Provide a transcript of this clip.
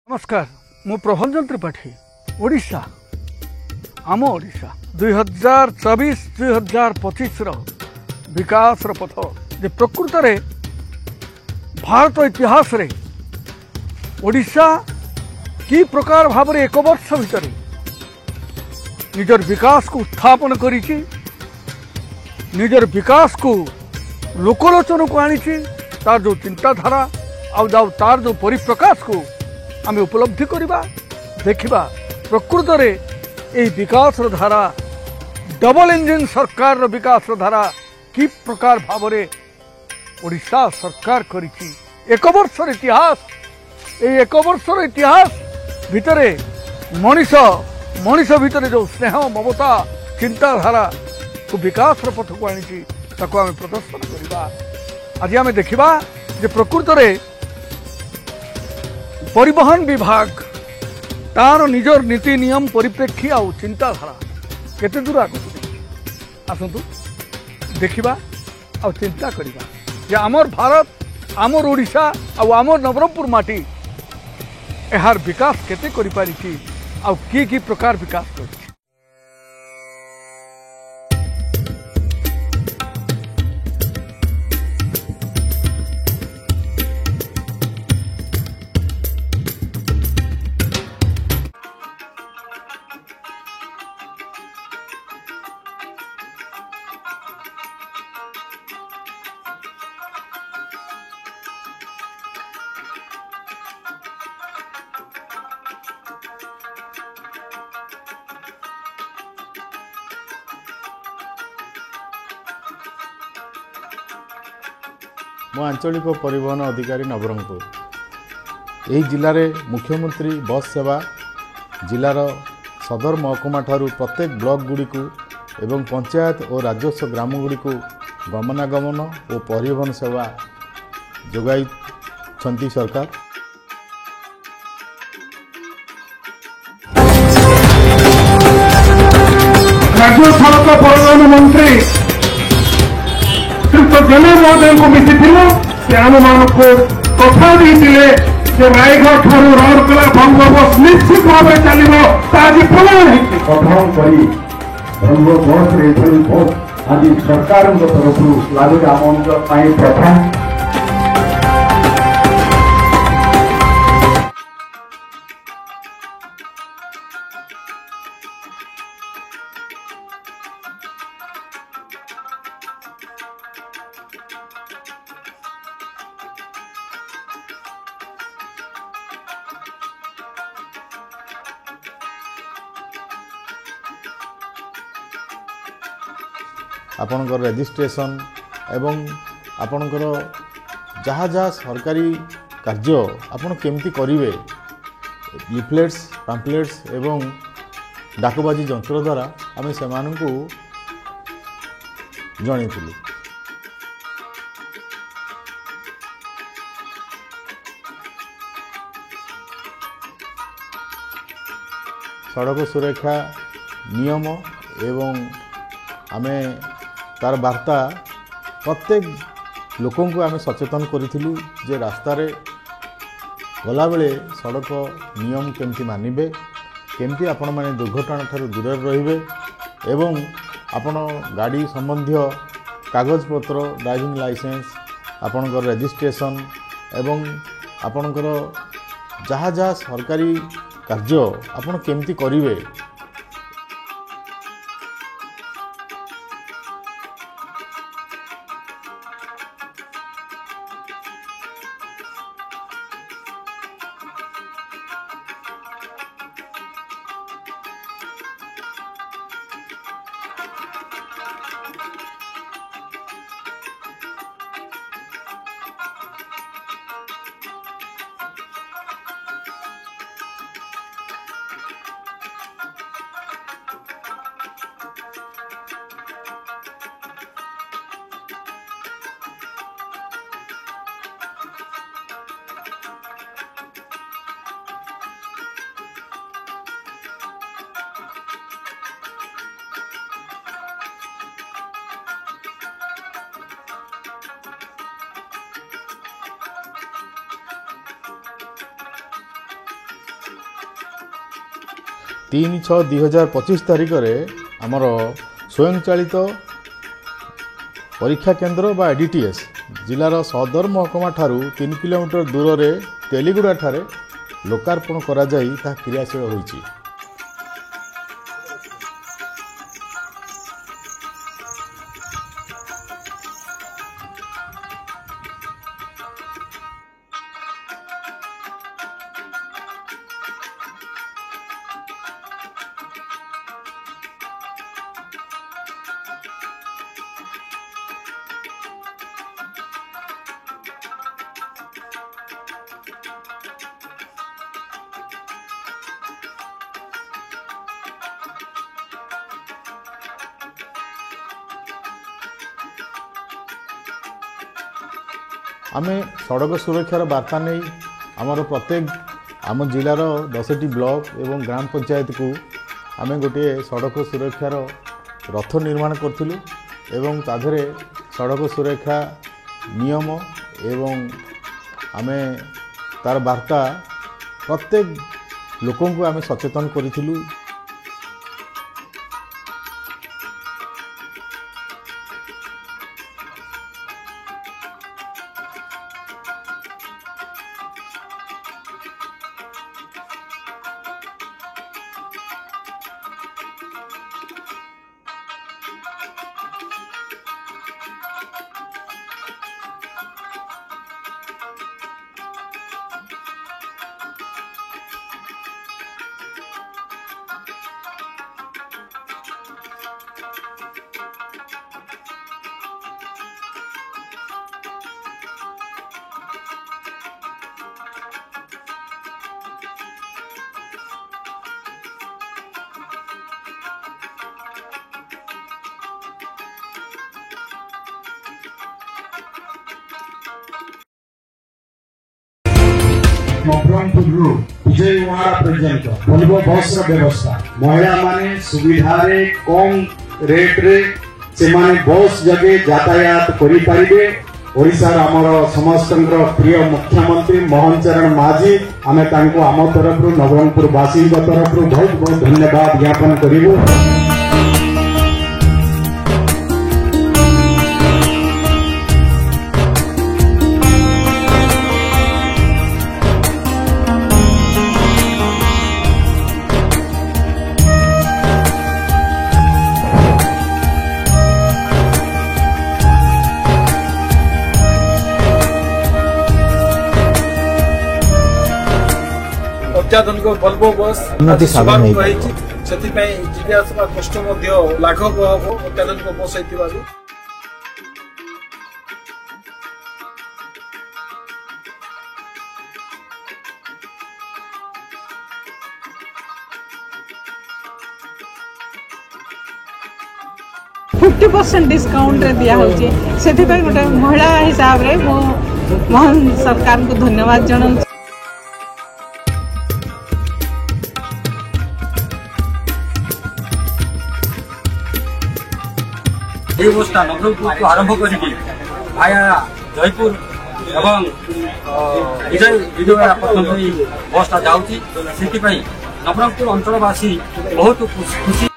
नमस्कार मु प्रभंजन त्रिपाठी ओडिशा आम ओडिशा 2024-2025 विकास पथ जे प्रकृत रे भारत इतिहास रे ओडिशा की प्रकार भाव में एक वर्ष भितर निजर विकास को उत्थापन करिछि, निजर विकास को लोकलोचन को आनी तार जो चिंताधारा तार जो परिप्रकाश को आम उपलब्धि करवा देखा प्रकृत रे यही विकास धारा डबल इंजिन सरकार विकास धारा कि प्रकार भाव में ओडिशा सरकार करिछि। एक वर्षर इतिहास एक वर्षर इतिहास भितरे मनीष भितर जो स्नेह ममता चिंताधारा को विकास पथ को आनी आम प्रदर्शन करवा। आज आम देखा प्रकृत रे परिवहन विभाग तार निजर नीति नियम परिप्रेक्षी आ चिंताधारा केते दूर आगु आसतु देखा आ चिंता करवा जे आमर भारत आमर ओडिशा आमर नवरंगपुर माटी यार विकास केते करि पारिछि आ की प्रकार विकास करिछि। मो आंचलिक परिवहन अधिकारी नवरंगपुर यही जिले में मुख्यमंत्री बस सेवा जिलार सदर महकुमा ठारू प्रत्येक ब्लॉक गुड़ी को एवं पंचायत और राजस्व ग्राम गुड़ी को गमनागमन और परिवहन सेवा जोगाई सरकार। राज्य सड़क परिवहन मंत्री जन महोदय को मिसी आम मान को कथा देते रायगढ़ ठार राउरकेला भंग बस निश्चित भाव चलो आज प्रमाण कथन कर बस आज सरकार तरफ लागू आम प्रथम आपणकर रेजिस्ट्रेशन एवं आपणकर जहाँ जहाँ सरकारी कार्य आपण केमती करेंगे लिफलेट्स पैम्पलेट्स एवं डाकबाजी यंत्र द्वारा आम से जनइलु। सड़क सुरक्षा नियम एवं आमे तार वार्ता प्रत्येक लोकों को आमे सचेतन करिथिलु जे रास्ता रे गला बेले सड़क नियम केमती मानिबे केमती आपण माने दुर्घटना ठारू दूर रहिबे एवं आपण गाड़ी संबंधी कागज पत्र ड्राइविंग लाइसेंस आपणकर रेजिस्ट्रेशन एवं आपणकर जहाँ जहाँ सरकारी कार्य आपण केमती करिवे 3/6/2025 तारीख में आमर स्वयं चालित परीक्षा केन्द्र बा एडीटीएस जिलार सदर महकुमा ठारू 3 किलोमीटर दूर में तेलीगुड़ा ठारे लोकार्पण करा जाई ता क्रियाशील होईची। आमे सड़क सुरक्षार वार्ता नहीं आमर प्रत्येक आम जिलार 10टी ब्लॉक एवं ग्राम पंचायत को आमे गोटे सड़क सुरक्षार रथ निर्माण करथिलु एवं ताधरे सड़क सुरक्षा नियम एवं आमे तार वार्ता प्रत्येक लोकंको आमे सचेतन करिथिलु। नवरंगपुर विजयवाड़ा पर्यंत वोल्वो बस व्यवस्था महिला माने सुविधा रे कम रेट रे से माने बस जगे यातायात करि परिबे। ओडिसा आमर समस्त प्रिय मुख्यमंत्री मोहन चरण माझी आमे तांको आम तरफ नवरंगपुर वासी तरफ बहुत बहुत धन्यवाद ज्ञापन करिबो। अत्याधुनिक वोल्वो बस शुभारंभ होइछि सेतिपई जिबा आसबा कष्ट मध्य लाघव हबो अत्याधुनिक बस होइतिबारु। फिफ्टी % डिस्काउंट दिया होची सेतिपई गोटे महिला हिसाब रे मो मोहन सरकार को धन्यवाद जणाउ। व्यवस्था नवरंगपुर को आरंभ करिके भाया जयपुर एवं विजयवाड़ा पर्यंत बसटा जाऊँगी से नवरंगपुर अंचलवासी बहुत खुशी।